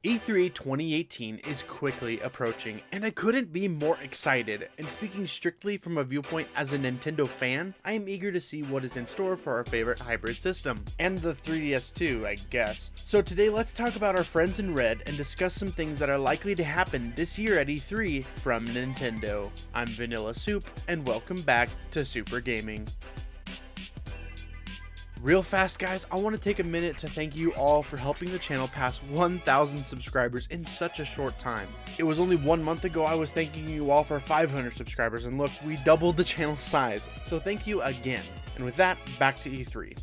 E3 2018 is quickly approaching, and I couldn't be more excited. And speaking strictly from a viewpoint as a Nintendo fan, I am eager to see what is in store for our favorite hybrid system. And the 3DS too, I guess. So today let's talk about our friends in red and discuss some things that are likely to happen this year at E3 from Nintendo. I'm Vanilla Soup, and welcome back to Super Gaming. Real fast guys, I want to take a minute to thank you all for helping the channel pass 1,000 subscribers in such a short time. It was only 1 month ago I was thanking you all for 500 subscribers, and look, we doubled the channel size, so thank you again. And with that, back to E3.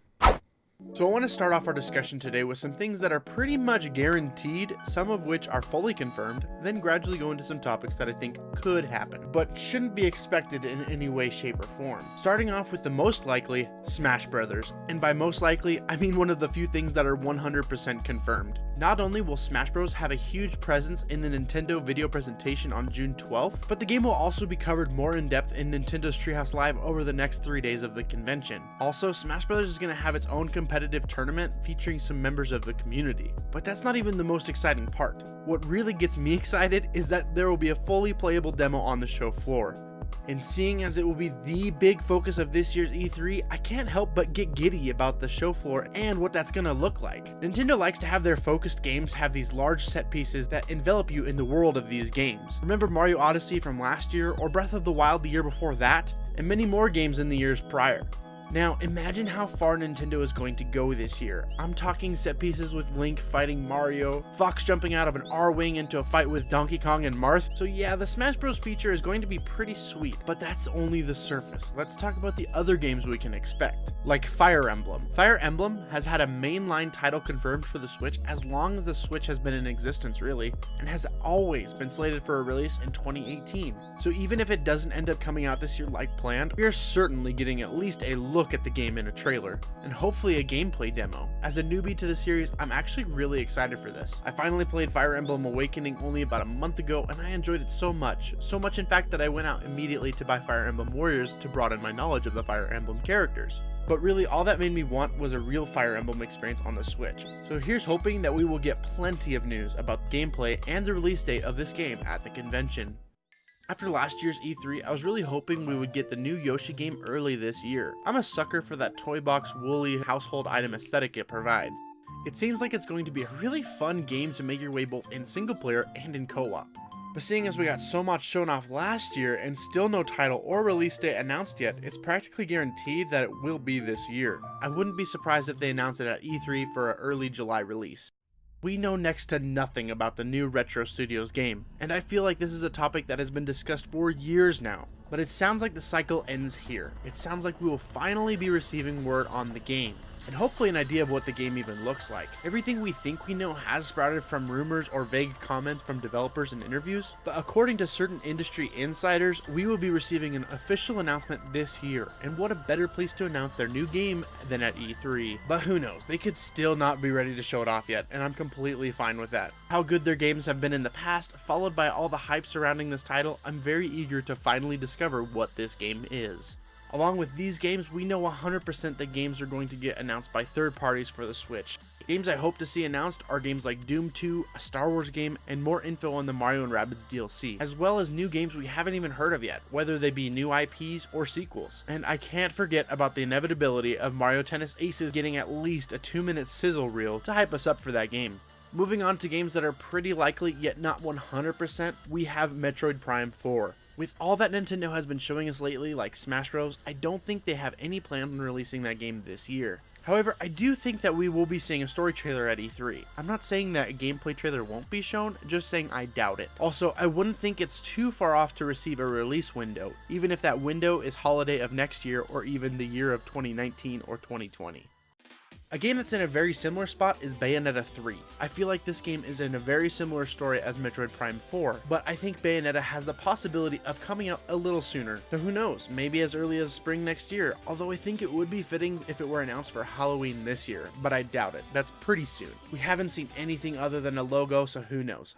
So I want to start off our discussion today with some things that are pretty much guaranteed, some of which are fully confirmed, then gradually go into some topics that I think could happen, but shouldn't be expected in any way, shape, or form. Starting off with the most likely, Smash Brothers. And by most likely, I mean one of the few things that are 100% confirmed. Not only will Smash Bros have a huge presence in the Nintendo video presentation on June 12th, but the game will also be covered more in depth in Nintendo's Treehouse Live over the next 3 days of the convention. Also, Smash Bros is going to have its own competitive tournament featuring some members of the community. But that's not even the most exciting part. What really gets me excited is that there will be a fully playable demo on the show floor. And seeing as it will be the big focus of this year's E3, I can't help but get giddy about the show floor and what that's gonna look like. Nintendo likes to have their focused games have these large set pieces that envelop you in the world of these games. Remember Mario Odyssey from last year, or Breath of the Wild the year before that, and many more games in the years prior. Now, imagine how far Nintendo is going to go this year. I'm talking set pieces with Link fighting Mario, Fox jumping out of an R-Wing into a fight with Donkey Kong and Marth. So yeah, the Smash Bros feature is going to be pretty sweet, but that's only the surface. Let's talk about the other games we can expect, like Fire Emblem. Fire Emblem has had a mainline title confirmed for the Switch as long as the Switch has been in existence, really, and has always been slated for a release in 2018. So even if it doesn't end up coming out this year like planned, we are certainly getting at least a look at the game in a trailer, and hopefully a gameplay demo. As a newbie to the series, I'm actually really excited for this. I finally played Fire Emblem Awakening only about a month ago, and I enjoyed it so much in fact that I went out immediately to buy Fire Emblem Warriors to broaden my knowledge of the Fire Emblem characters. But really, all that made me want was a real Fire Emblem experience on the Switch. So here's hoping that we will get plenty of news about gameplay and the release date of this game at the convention. After last year's E3, I was really hoping we would get the new Yoshi game early this year. I'm a sucker for that toy box woolly household item aesthetic it provides. It seems like it's going to be a really fun game to make your way both in single player and in co-op. But seeing as we got so much shown off last year and still no title or release date announced yet, it's practically guaranteed that it will be this year. I wouldn't be surprised if they announce it at E3 for an early July release. We know next to nothing about the new Retro Studios game, and I feel like this is a topic that has been discussed for years now. But it sounds like the cycle ends here. It sounds like we will finally be receiving word on the game, and hopefully an idea of what the game even looks like. Everything we think we know has sprouted from rumors or vague comments from developers and interviews, but according to certain industry insiders, we will be receiving an official announcement this year, and what a better place to announce their new game than at E3. But who knows, they could still not be ready to show it off yet, and I'm completely fine with that. How good their games have been in the past, followed by all the hype surrounding this title, I'm very eager to finally discover what this game is. Along with these games, we know 100% that games are going to get announced by third parties for the Switch. Games I hope to see announced are games like Doom 2, a Star Wars game, and more info on the Mario & Rabbids DLC, as well as new games we haven't even heard of yet, whether they be new IPs or sequels. And I can't forget about the inevitability of Mario Tennis Aces getting at least a 2-minute sizzle reel to hype us up for that game. Moving on to games that are pretty likely yet not 100%, we have Metroid Prime 4. With all that Nintendo has been showing us lately, like Smash Bros, I don't think they have any plans on releasing that game this year. However, I do think that we will be seeing a story trailer at E3. I'm not saying that a gameplay trailer won't be shown, just saying I doubt it. Also, I wouldn't think it's too far off to receive a release window, even if that window is holiday of next year or even the year of 2019 or 2020. A game that's in a very similar spot is Bayonetta 3. I feel like this game is in a very similar story as Metroid Prime 4, but I think Bayonetta has the possibility of coming out a little sooner. So who knows, maybe as early as spring next year, although I think it would be fitting if it were announced for Halloween this year, but I doubt it. That's pretty soon. We haven't seen anything other than a logo, so who knows.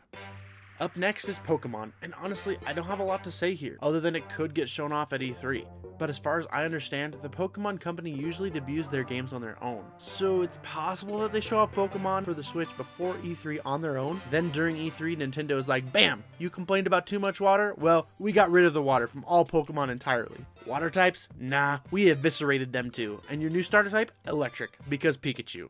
Up next is Pokemon, and honestly, I don't have a lot to say here, other than it could get shown off at E3. but as far as I understand, the Pokemon Company usually debuts their games on their own. So it's possible that they show off Pokemon for the Switch before E3 on their own. Then during E3, Nintendo is like, bam, you complained about too much water? Well, we got rid of the water from all Pokemon entirely. Water types? Nah, we eviscerated them too. And your new starter type? Electric, because Pikachu.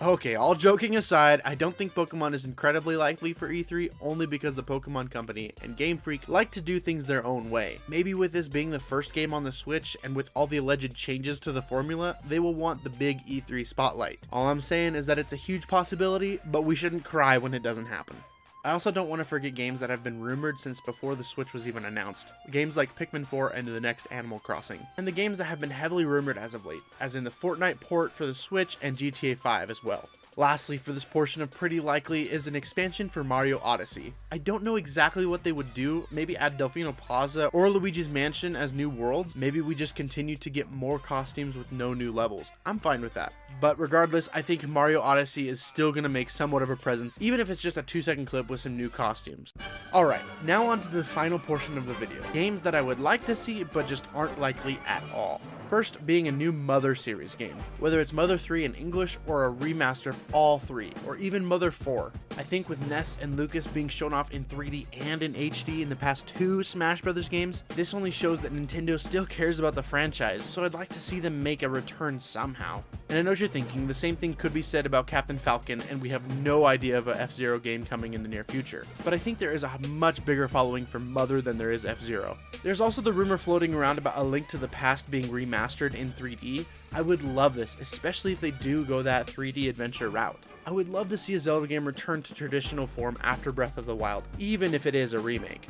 Okay, all joking aside, I don't think Pokemon is incredibly likely for E3 only because the Pokemon Company and Game Freak like to do things their own way. Maybe with this being the first game on the Switch and with all the alleged changes to the formula, they will want the big E3 spotlight. All I'm saying is that it's a huge possibility, but we shouldn't cry when it doesn't happen. I also don't want to forget games that have been rumored since before the Switch was even announced. Games like Pikmin 4 and the next Animal Crossing. And the games that have been heavily rumored as of late, as in the Fortnite port for the Switch and GTA 5 as well. Lastly, for this portion of pretty likely is an expansion for Mario Odyssey. I don't know exactly what they would do, maybe add Delfino Plaza or Luigi's Mansion as new worlds, maybe we just continue to get more costumes with no new levels. I'm fine with that. But regardless, I think Mario Odyssey is still going to make somewhat of a presence, even if it's just a 2-second clip with some new costumes. Alright, now on to the final portion of the video. Games that I would like to see, but just aren't likely at all. First being a new Mother series game, whether it's Mother 3 in English or a remaster of all 3, or even Mother 4. I think with Ness and Lucas being shown off in 3D and in HD in the past 2 Smash Brothers games, this only shows that Nintendo still cares about the franchise, so I'd like to see them make a return somehow. And I know what you're thinking, the same thing could be said about Captain Falcon, and we have no idea of a F-Zero game coming in the near future. But I think there is a much bigger following for Mother than there is F-Zero. There's also the rumor floating around about A Link to the Past being remastered in 3D. I would love this, especially if they do go that 3D adventure route. I would love to see a Zelda game return to traditional form after Breath of the Wild, even if it is a remake.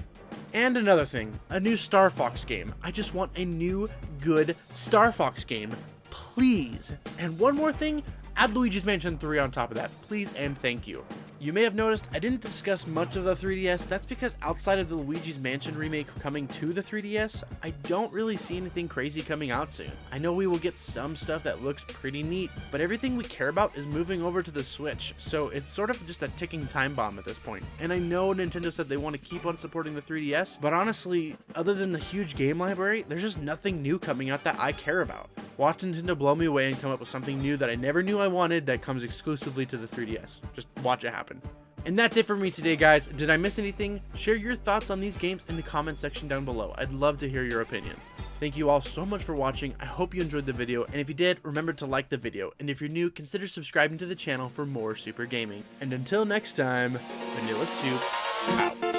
And another thing, a new Star Fox game. I just want a new, good Star Fox game, please. And one more thing, add Luigi's Mansion 3 on top of that, please and thank you. You may have noticed I didn't discuss much of the 3DS. That's because outside of the Luigi's Mansion remake coming to the 3DS, I don't really see anything crazy coming out soon. I know we will get some stuff that looks pretty neat, but everything we care about is moving over to the Switch, so it's sort of just a ticking time bomb at this point. And I know Nintendo said they want to keep on supporting the 3DS, but honestly, other than the huge game library, there's just nothing new coming out that I care about. Watch Nintendo blow me away and come up with something new that I never knew I wanted that comes exclusively to the 3DS. Just watch it happen. And that's it for me today, guys. Did I miss anything? Share your thoughts on these games in the comment section down below. I'd love to hear your opinion. Thank you all so much for watching. I hope you enjoyed the video, and if you did, remember to like the video. And if you're new, consider subscribing to the channel for more super gaming. And until next time, Vanilla Soup out.